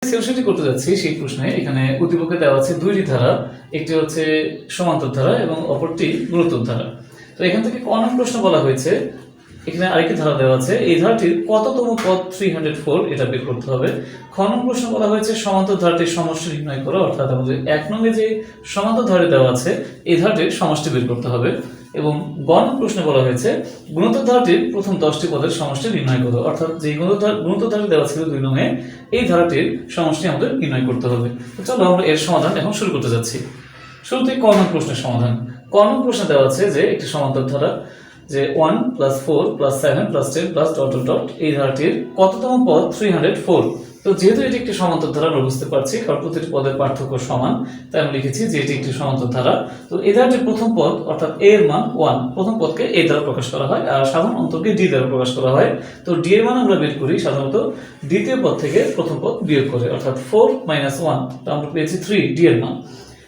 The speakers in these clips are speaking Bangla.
সলিউশনটি করতে যাচ্ছি সেই প্রশ্নে এখানে উদ্দীপকে দেওয়া আছে দুইটি ধারা, একটি হচ্ছে সমান্তর ধারা এবং অপরটি গুণোত্তর ধারা। তো এখান থেকে ক নং প্রশ্ন বলা হয়েছে, এখানে আরেকটি ধারা দেওয়া আছে, এই ধারাটির কততম পদ 304 এটা বের করতে হবে। খ নং প্রশ্ন বলা হয়েছে সমান্তর ধারাটির সমষ্টি নির্ণয় করো, অর্থাৎ আমাদের 1 নং এ যে সমান্তর ধারা দেওয়া আছে এই ধারাটির সমষ্টি বের করতে হবে। এবং গ নং প্রশ্নে বলা হয়েছে গুণোত্তর ধারাটির প্রথম 10টি পদের সমষ্টি নির্ণয় করো, অর্থাৎ যে গুণোত্তর ধারা দেওয়া ছিল 2 নং এ এই ধারাটির সমষ্টি আমাদের নির্ণয় করতে হবে। তো চলো আমরা এর সমাধান এখন শুরু করতে যাচ্ছি। শুরুতেই ক নং প্রশ্নের সমাধান। ক নং প্রশ্নে দেওয়া আছে যে একটি সমান্তর ধারা যে 1 + 4 + 7 + 10 + এই ধারাটির কততম পদ 304। তো যেহেতু এটি একটি সমান্তর ধারা আমরা বুঝতে পারছি, কারণ প্রতিটি পদের পার্থক্য সমান, তাই আমি লিখেছি যে এটি একটি সমান্তর ধারা। তো এই ধারাটির প্রথম পদ অর্থাৎ a এর মান 1, প্রথম পদকে a দ্বারা প্রকাশ করা হয় আর সাধারণ অন্তরকে d দ্বারা প্রকাশ করা হয়। তো d এর মান আমরা বের করি সাধারণত দ্বিতীয় পদ থেকে প্রথম পদ বিয়োগ করে, অর্থাৎ 4 - 1, তো আমরা পেয়েছি 3 d এর মান।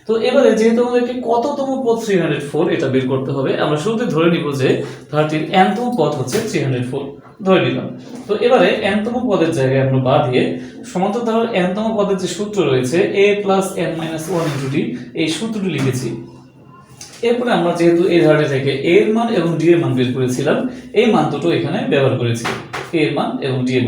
তো এবারে যেহেতু আমাদেরকে কততম পদ 304 এটা বের করতে হবে, আমরা শুরুতে ধরে নিব যে ধারাটির n তম পদ হচ্ছে 304 ধরে নিলাম। তো এবারে n তম পদের জায়গায় আমরা বা দিয়ে সমান্তর ধারার n তম পদের যে সূত্র রয়েছে a + n - 1 * d এই সূত্রটি লিখেছি। এরপরে আমরা যেহেতু এই ধারাটি থেকে a এর মান এবং d এর মান বের করেছিলাম, এই মান দুটো এখানে ব্যবহার করেছি, a এর মান এবং d এর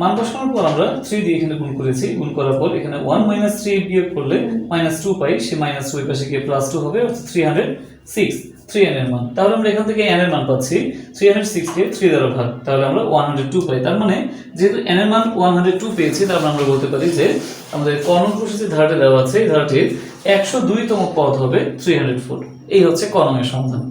মান বসানোর পর আমরা 3 দিয়ে এখানে গুণ করেছি। গুণ করার পর এখানে 1 - 3 বিয়োগ করলে -2 পাই, সেই -2 এর পাশে গিয়ে +2 হবে, অর্থাৎ 306 3n এর মান। তাহলে আমরা এখান থেকে n এর মান পাচ্ছি 306 কে 3 দ্বারা ভাগ, তাহলে আমরা 102 পাই। তার মানে যেহেতু n এর মান 102 পেয়েছি, তার মানে আমরা বলতে পারি যে আমাদের ক নং প্রশ্নে যে ধারাটি দেওয়া আছে এই ধারাটির 102তম পদ হবে 304। এই হচ্ছে ক নং এর সমাধান।